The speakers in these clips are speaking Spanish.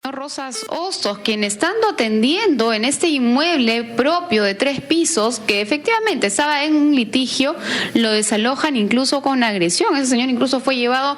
Rosas Hostos, quien estando atendiendo en este inmueble propio de 3 pisos, que efectivamente estaba en un litigio, lo desalojan incluso con agresión. Ese señor incluso fue llevado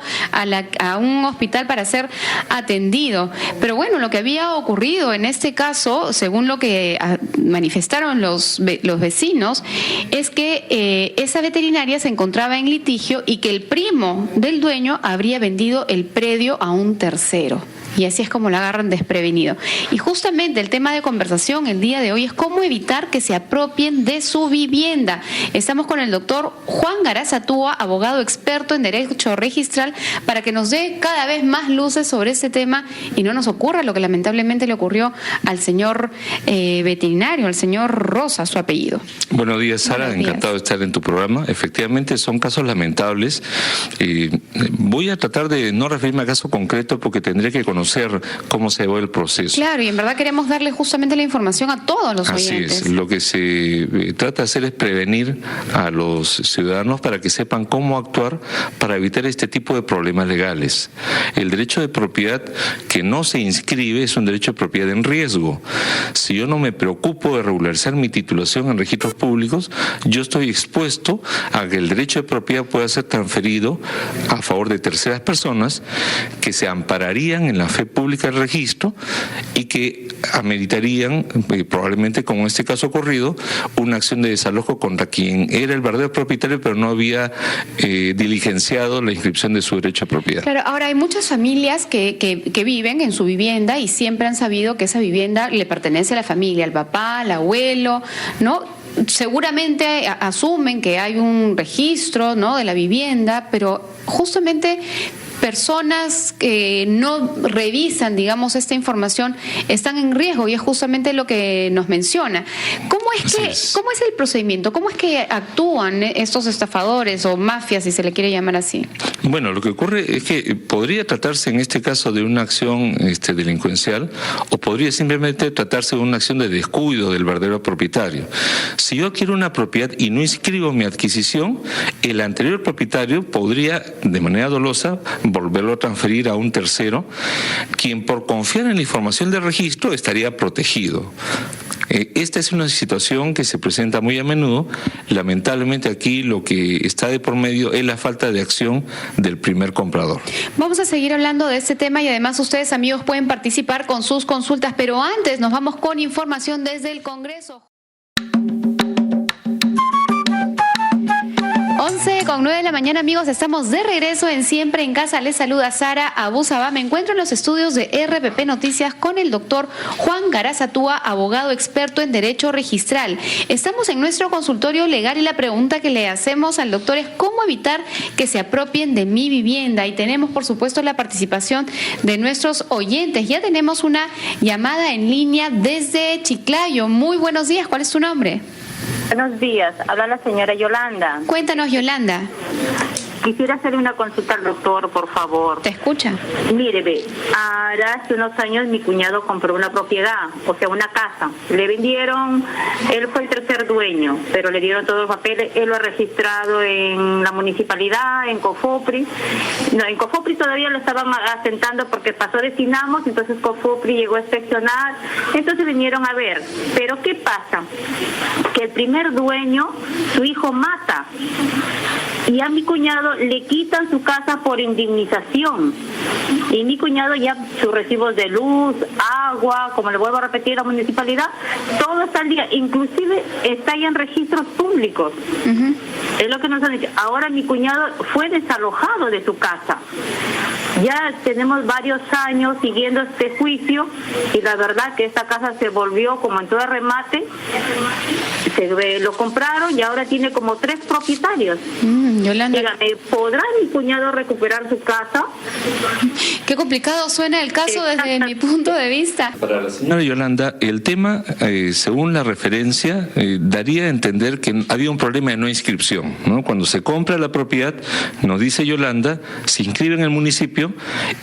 a un hospital para ser atendido. Pero bueno, lo que había ocurrido en este caso, según lo que manifestaron los vecinos, es que esa veterinaria se encontraba en litigio y que el primo del dueño habría vendido el predio a un tercero. Y así es como la agarran desprevenido. Y justamente el tema de conversación el día de hoy es cómo evitar que se apropien de su vivienda. Estamos con el doctor Juan Garazatúa, abogado experto en derecho registral, para que nos dé cada vez más luces sobre este tema y no nos ocurra lo que lamentablemente le ocurrió al señor veterinario, al señor Rosa, su apellido. Buenos días, Sara. Buenos días. Encantado de estar en tu programa. Efectivamente, son casos lamentables. Voy a tratar de no referirme a caso concreto porque tendría que conocer cómo se va el proceso. Claro, y en verdad queremos darle justamente la información a todos los oyentes. Así es. Lo que se trata de hacer es prevenir a los ciudadanos para que sepan cómo actuar para evitar este tipo de problemas legales. El derecho de propiedad que no se inscribe es un derecho de propiedad en riesgo. Si yo no me preocupo de regularizar mi titulación en registros públicos, yo estoy expuesto a que el derecho de propiedad pueda ser transferido a favor de terceras personas que se ampararían en la fe pública del registro y que ameritarían, probablemente como en este caso ocurrido, una acción de desalojo contra quien era el verdadero propietario pero no había diligenciado la inscripción de su derecho a propiedad. Claro, ahora hay muchas familias que viven en su vivienda y siempre han sabido que esa vivienda le pertenece a la familia, al papá, al abuelo, ¿no? Seguramente asumen que hay un registro, ¿no?, de la vivienda, pero justamente personas que no revisan, digamos, esta información están en riesgo y es justamente lo que nos menciona. ¿Cómo es el procedimiento? ¿Cómo es que actúan estos estafadores o mafias, si se le quiere llamar así? Bueno, lo que ocurre es que podría tratarse en este caso de una acción delincuencial o podría simplemente tratarse de una acción de descuido del verdadero propietario. Si yo adquiero una propiedad y no inscribo mi adquisición, el anterior propietario podría, de manera dolosa, volverlo a transferir a un tercero, quien por confiar en la información del registro estaría protegido. Esta es una situación que se presenta muy a menudo. Lamentablemente aquí lo que está de por medio es la falta de acción del primer comprador. Vamos a seguir hablando de este tema y además ustedes, amigos, pueden participar con sus consultas, pero antes nos vamos con información desde el Congreso. 11:09 de la mañana, amigos, estamos de regreso en Siempre en Casa. Les saluda Sara Abusaba. Me encuentro en los estudios de RPP Noticias con el doctor Juan Garazatúa, abogado experto en derecho registral. Estamos en nuestro consultorio legal y la pregunta que le hacemos al doctor es cómo evitar que se apropien de mi vivienda. Y tenemos, por supuesto, la participación de nuestros oyentes. Ya tenemos una llamada en línea desde Chiclayo. Muy buenos días. ¿Cuál es tu nombre? Buenos días, habla la señora Yolanda. Cuéntanos, Yolanda. Quisiera hacerle una consulta al doctor, por favor. Te escucha. Mire, hace unos años mi cuñado compró una propiedad, o sea, una casa. Le vendieron, él fue el tercer dueño, pero le dieron todos los papeles. Él lo ha registrado en la municipalidad, en Cofopri. No, en Cofopri todavía lo estaban asentando porque pasó de Sinamos, entonces Cofopri llegó a inspeccionar. Entonces vinieron a ver. Pero ¿qué pasa? Que el primer dueño, su hijo mata. Y a mi cuñado le quitan su casa por indemnización. Y mi cuñado ya sus recibos de luz, agua, como le vuelvo a repetir, la municipalidad, todo está al día. Inclusive está ya en registros públicos. Uh-huh. Es lo que nos han dicho. Ahora mi cuñado fue desalojado de su casa. Ya tenemos varios años siguiendo este juicio y la verdad que esta casa se volvió como en todo remate. Lo compraron y ahora tiene como 3 propietarios. Yolanda. Dígame, ¿podrá mi cuñado recuperar su casa? Qué complicado suena el caso desde mi punto de vista. Para la señora Yolanda, el tema, según la referencia, daría a entender que había un problema de no inscripción, ¿no? Cuando se compra la propiedad, nos dice Yolanda, se inscribe en el municipio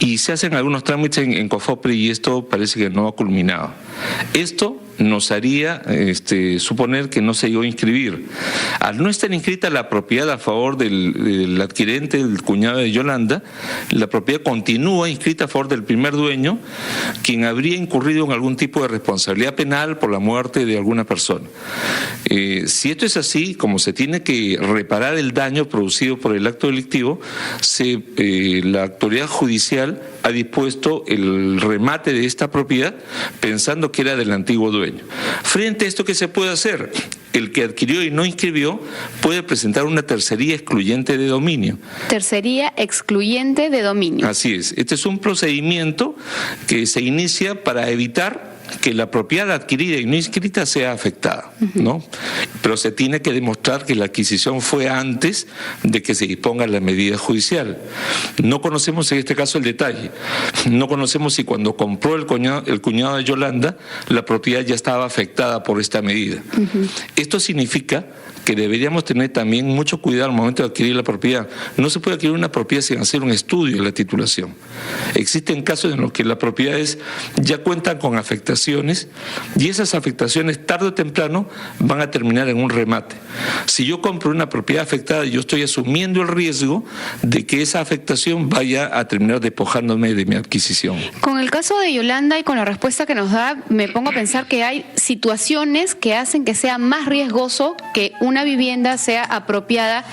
y se hacen algunos trámites en Cofopri y esto parece que no ha culminado. Esto nos haría suponer que no se llegó a inscribir. Al no estar inscrita la propiedad a favor del adquirente, el cuñado de Yolanda, la propiedad continúa inscrita a favor del primer dueño, quien habría incurrido en algún tipo de responsabilidad penal por la muerte de alguna persona. Si esto es así, como se tiene que reparar el daño producido por el acto delictivo, la autoridad judicial ha dispuesto el remate de esta propiedad pensando que era del antiguo dueño. Frente a esto, ¿qué se puede hacer? El que adquirió y no inscribió puede presentar una tercería excluyente de dominio. Tercería excluyente de dominio. Así es. Este es un procedimiento que se inicia para evitar que la propiedad adquirida y no inscrita sea afectada, ¿no? Pero se tiene que demostrar que la adquisición fue antes de que se disponga la medida judicial. No conocemos en este caso el detalle. No conocemos si cuando compró el cuñado de Yolanda, la propiedad ya estaba afectada por esta medida. Esto significa que deberíamos tener también mucho cuidado al momento de adquirir la propiedad. No se puede adquirir una propiedad sin hacer un estudio de la titulación. Existen casos en los que las propiedades ya cuentan con afectaciones y esas afectaciones tarde o temprano van a terminar en un remate. Si yo compro una propiedad afectada, yo estoy asumiendo el riesgo de que esa afectación vaya a terminar despojándome de mi adquisición. Con el caso de Yolanda y con la respuesta que nos da, me pongo a pensar que hay situaciones que hacen que sea más riesgoso que una vivienda sea apropiada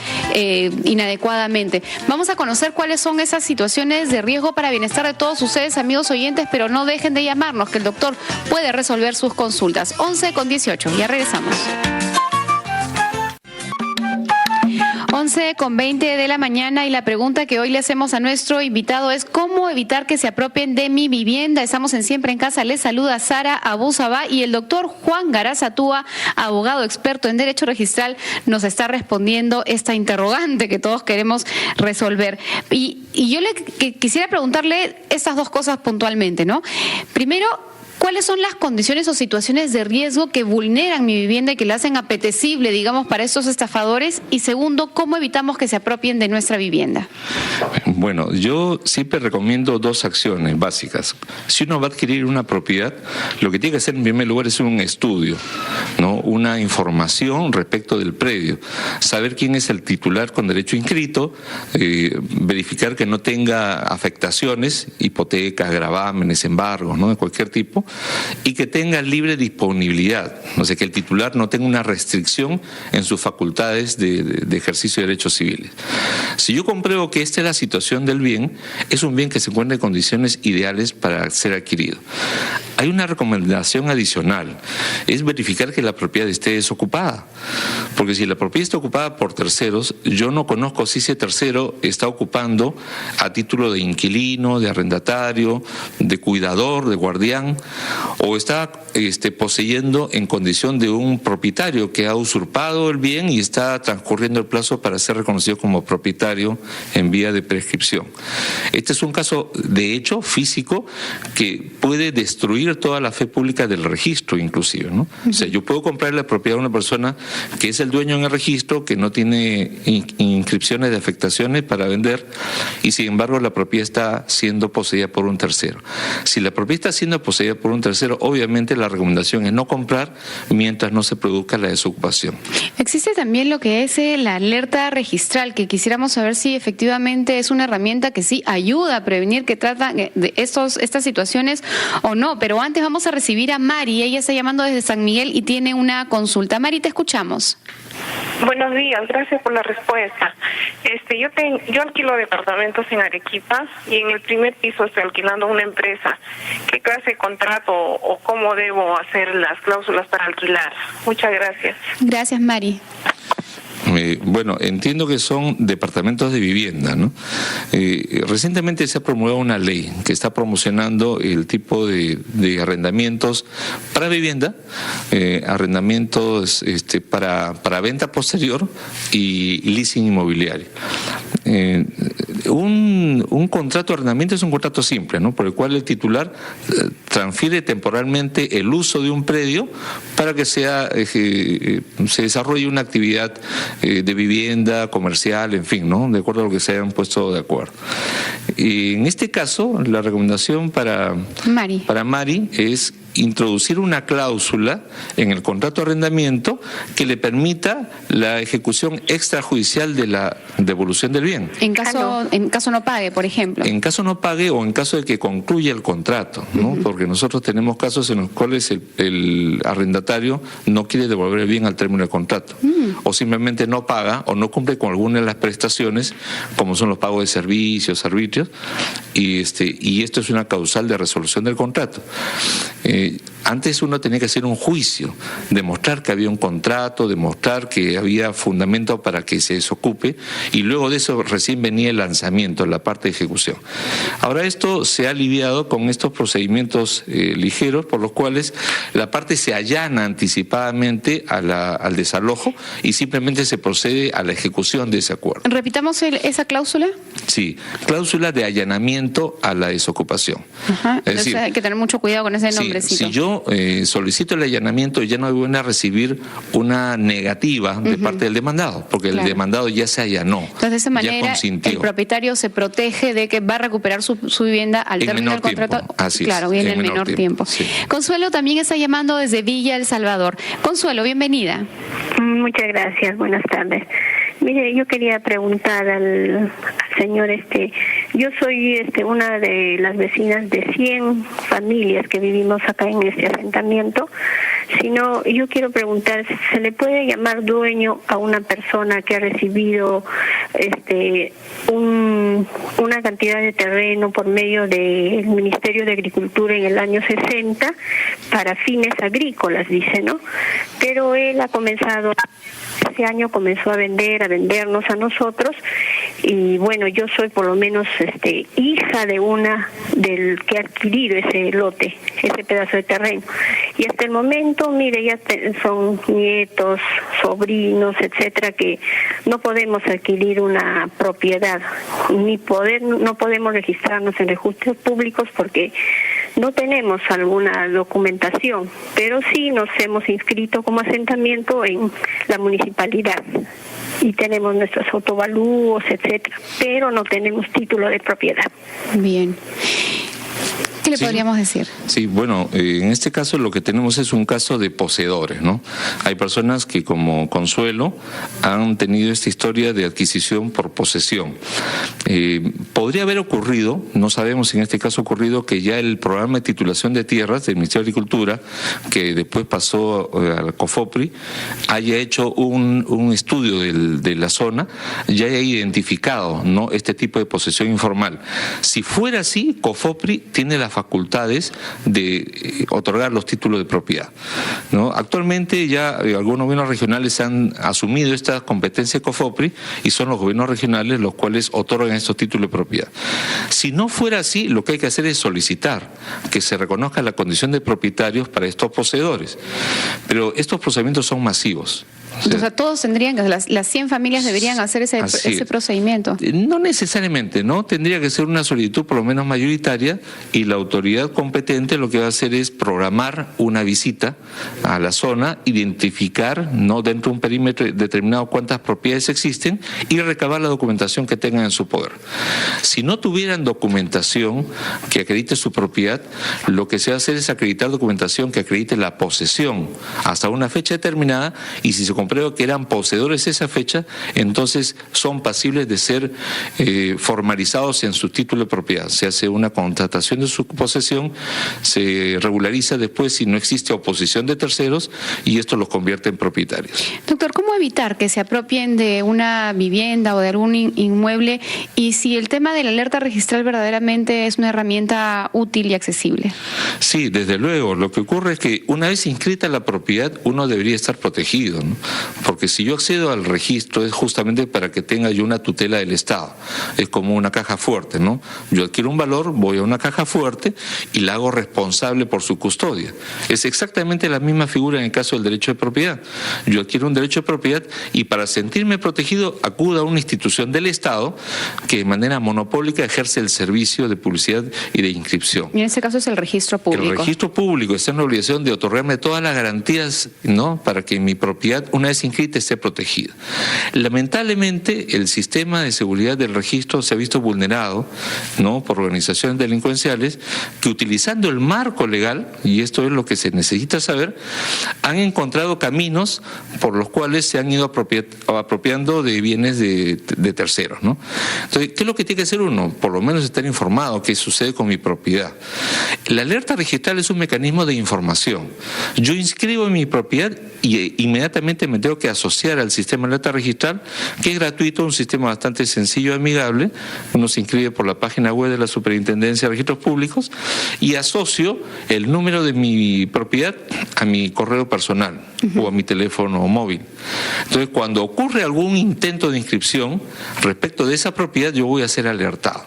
inadecuadamente. Vamos a conocer cuáles son esas situaciones de riesgo para bienestar de todos ustedes, amigos oyentes, pero no dejen de llamarnos, que el doctor puede resolver sus consultas. 11:18, ya regresamos. 11:20 de la mañana, y la pregunta que hoy le hacemos a nuestro invitado es: ¿cómo evitar que se apropien de mi vivienda? Estamos en Siempre en Casa. Les saluda Sara Abu Sabah, y el doctor Juan Garazatúa, abogado experto en derecho registral, nos está respondiendo esta interrogante que todos queremos resolver. Y yo quisiera preguntarle estas dos cosas puntualmente, ¿no? Primero, ¿cuáles son las condiciones o situaciones de riesgo que vulneran mi vivienda y que la hacen apetecible, digamos, para estos estafadores? Y segundo, ¿cómo evitamos que se apropien de nuestra vivienda? Bueno, yo siempre recomiendo dos acciones básicas. Si uno va a adquirir una propiedad, lo que tiene que hacer en primer lugar es un estudio, ¿no? Una información respecto del predio, saber quién es el titular con derecho inscrito, verificar que no tenga afectaciones, hipotecas, gravámenes, embargos, ¿no? De cualquier tipo, y que tenga libre disponibilidad, o sea, que el titular no tenga una restricción en sus facultades de ejercicio de derechos civiles. Si yo compruebo que esta es la situación del bien, es un bien que se encuentra en condiciones ideales para ser adquirido. Hay una recomendación adicional, es verificar que la propiedad esté desocupada, porque si la propiedad está ocupada por terceros, yo no conozco si ese tercero está ocupando a título de inquilino, de arrendatario, de cuidador, de guardián, o está poseyendo en condición de un propietario que ha usurpado el bien y está transcurriendo el plazo para ser reconocido como propietario en vía de prescripción. Este es un caso de hecho físico que puede destruir toda la fe pública del registro, inclusive, ¿no? O sea, yo puedo comprar la propiedad de una persona que es el dueño en el registro, que no tiene inscripciones de afectaciones para vender, y sin embargo la propiedad está siendo poseída por un tercero. Si la propiedad está siendo poseída por un tercero, obviamente la recomendación es no comprar mientras no se produzca la desocupación. Existe también lo que es la alerta registral, que quisiéramos saber si efectivamente es una herramienta que sí ayuda a prevenir que tratan de estas situaciones o no. Pero antes vamos a recibir a Mari. Ella está llamando desde San Miguel y tiene una consulta. Mari, te escuchamos. Buenos días, gracias por la respuesta. Yo alquilo departamentos en Arequipa y en el primer piso estoy alquilando una empresa. ¿Qué clase de contrato o cómo debo hacer las cláusulas para alquilar? Muchas gracias. Gracias, Mari. Bueno, entiendo que son departamentos de vivienda, ¿no? Recientemente se ha promulgado una ley que está promocionando el tipo de arrendamientos para vivienda, arrendamientos para venta posterior y leasing inmobiliario. Un contrato de arrendamiento es un contrato simple, ¿no? Por el cual el titular transfiere temporalmente el uso de un predio para que se desarrolle una actividad de vivienda, comercial, en fin, ¿no? De acuerdo a lo que se hayan puesto de acuerdo. Y en este caso, la recomendación para Mari es introducir una cláusula en el contrato de arrendamiento que le permita la ejecución extrajudicial de la devolución del bien. En caso no pague, por ejemplo. En caso no pague o en caso de que concluya el contrato, ¿no? Porque nosotros tenemos casos en los cuales el arrendatario no quiere devolver el bien al término del contrato, o simplemente no paga o no cumple con alguna de las prestaciones, como son los pagos de servicios, arbitrios, y esto es una causal de resolución del contrato. Antes uno tenía que hacer un juicio, demostrar que había un contrato, demostrar que había fundamento para que se desocupe, y luego de eso recién venía el lanzamiento, la parte de ejecución. Ahora esto se ha aliviado con estos procedimientos ligeros, por los cuales la parte se allana anticipadamente al desalojo y simplemente se procede a la ejecución de ese acuerdo. Repitamos esa cláusula. Sí, cláusula de allanamiento a la desocupación. Ajá. Es decir, hay que tener mucho cuidado con ese nombrecito. Si yo solicito el allanamiento, ya no voy a recibir una negativa de parte del demandado, porque el demandado ya se allanó. Entonces, de esa manera, el propietario se protege de que va a recuperar su vivienda al término del contrato. Claro, en el menor tiempo. Sí. Consuelo también está llamando desde Villa El Salvador. Consuelo, bienvenida. Muchas gracias, buenas tardes. Mire, yo quería preguntar al señor, yo soy una de las vecinas de 100 familias que vivimos acá en este asentamiento. Sino, yo quiero preguntar, ¿se le puede llamar dueño a una persona que ha recibido una cantidad de terreno por medio del Ministerio de Agricultura en el año 60 para fines agrícolas, dice, ¿no? Pero él ha comenzado, ese año comenzó a vendernos a nosotros, y bueno, yo soy por lo menos hija del que ha adquirido ese lote, ese pedazo de terreno, y hasta el momento, mire, ya son nietos, sobrinos, etcétera, que no podemos adquirir una propiedad, no podemos registrarnos en registros públicos porque no tenemos alguna documentación, pero sí nos hemos inscrito como asentamiento en la municipalidad y tenemos nuestros autovalúos, etcétera, pero no tenemos título de propiedad. Bien. ¿Qué le podríamos decir? Sí, bueno, en este caso lo que tenemos es un caso de poseedores, ¿no? Hay personas que, como Consuelo, han tenido esta historia de adquisición por posesión. Podría haber ocurrido, no sabemos si en este caso ha ocurrido, que ya el programa de titulación de tierras del Ministerio de Agricultura, que después pasó al COFOPRI, haya hecho un estudio de la zona, ya haya identificado, ¿no?, este tipo de posesión informal. Si fuera así, COFOPRI tiene las facultades de otorgar los títulos de propiedad, ¿no? Actualmente ya algunos gobiernos regionales han asumido esta competencia de COFOPRI y son los gobiernos regionales los cuales otorgan estos títulos de propiedad. Si no fuera así, lo que hay que hacer es solicitar que se reconozca la condición de propietarios para estos poseedores. Pero estos procedimientos son masivos. O sea, todos tendrían que, las 100 familias deberían hacer ese procedimiento. No necesariamente, ¿no? Tendría que ser una solicitud por lo menos mayoritaria, y la autoridad competente lo que va a hacer es programar una visita a la zona, identificar, ¿no?, dentro de un perímetro determinado cuántas propiedades existen y recabar la documentación que tengan en su poder. Si no tuvieran documentación que acredite su propiedad, lo que se va a hacer es acreditar documentación que acredite la posesión hasta una fecha determinada, y si se comprueba que eran poseedores esa fecha, entonces son pasibles de ser formalizados en su título de propiedad. Se hace una contratación de su posesión, se regulariza después si no existe oposición de terceros, y esto los convierte en propietarios. Doctor, ¿cómo evitar que se apropien de una vivienda o de algún inmueble, y si el tema de la alerta registral verdaderamente es una herramienta útil y accesible? Sí, desde luego. Lo que ocurre es que una vez inscrita la propiedad, uno debería estar protegido, ¿no? Porque si yo accedo al registro es justamente para que tenga yo una tutela del Estado. Es como una caja fuerte, ¿no? Yo adquiero un valor, voy a una caja fuerte y la hago responsable por su custodia. Es exactamente la misma figura en el caso del derecho de propiedad. Yo adquiero un derecho de propiedad y, para sentirme protegido, acudo a una institución del Estado que de manera monopólica ejerce el servicio de publicidad y de inscripción. Y en ese caso es el registro público. El registro público está en la obligación de otorgarme todas las garantías, ¿no?, para que mi propiedad, una una vez inscrita esté protegida. Lamentablemente, el sistema de seguridad del registro se ha visto vulnerado, ¿no?, por organizaciones delincuenciales que, utilizando el marco legal, y esto es lo que se necesita saber, han encontrado caminos por los cuales se han ido apropiando de bienes de terceros, ¿no? Entonces, ¿qué es lo que tiene que hacer uno? Por lo menos estar informado qué sucede con mi propiedad. La alerta registral es un mecanismo de información. Yo inscribo en mi propiedad y inmediatamente me tengo que asociar al sistema de alerta registral, que es gratuito, un sistema bastante sencillo y amigable. Uno se inscribe por la página web de la Superintendencia de Registros Públicos y asocio el número de mi propiedad a mi correo personal o a mi teléfono móvil. Entonces, cuando ocurre algún intento de inscripción respecto de esa propiedad, yo voy a ser alertado.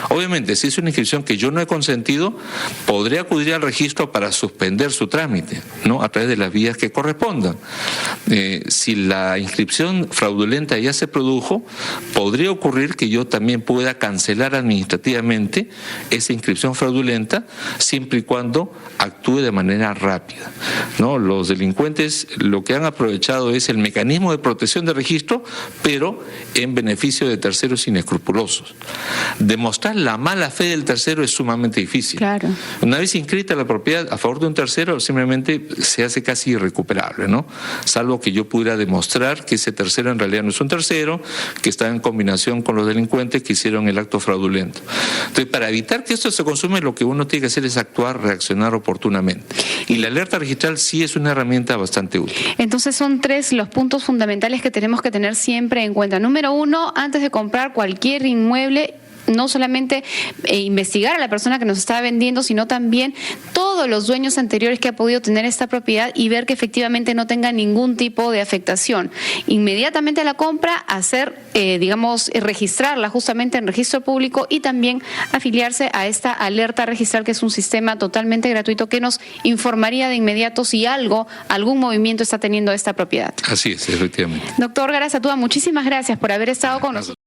Obviamente, si es una inscripción que yo no he consentido, podré acudir al registro para suspender su trámite, ¿no?, a través de las vías que correspondan. Si la inscripción fraudulenta ya se produjo, podría ocurrir que yo también pueda cancelar administrativamente esa inscripción fraudulenta, siempre y cuando actúe de manera rápida, ¿no? Los delincuentes lo que han aprovechado es el mecanismo de protección de registro, pero en beneficio de terceros inescrupulosos. Demostrar la mala fe del tercero es sumamente difícil. Claro. Una vez inscrita la propiedad a favor de un tercero, simplemente se hace casi irrecuperable, ¿no? Salvo que yo pudiera demostrar que ese tercero en realidad no es un tercero, que está en combinación con los delincuentes que hicieron el acto fraudulento. Entonces, para evitar que esto se consume, lo que uno tiene que hacer es actuar, reaccionar oportunamente. Y la alerta registral sí es una herramienta bastante útil. Entonces son 3 los puntos fundamentales que tenemos que tener siempre en cuenta. Número 1, antes de comprar cualquier inmueble, no solamente investigar a la persona que nos está vendiendo, sino también todos los dueños anteriores que ha podido tener esta propiedad y ver que efectivamente no tenga ningún tipo de afectación. Inmediatamente a la compra, hacer, registrarla justamente en registro público y también afiliarse a esta alerta registral, que es un sistema totalmente gratuito que nos informaría de inmediato si algún movimiento está teniendo esta propiedad. Así es, efectivamente. Doctor Garazatúa, muchísimas gracias por haber estado con nosotros.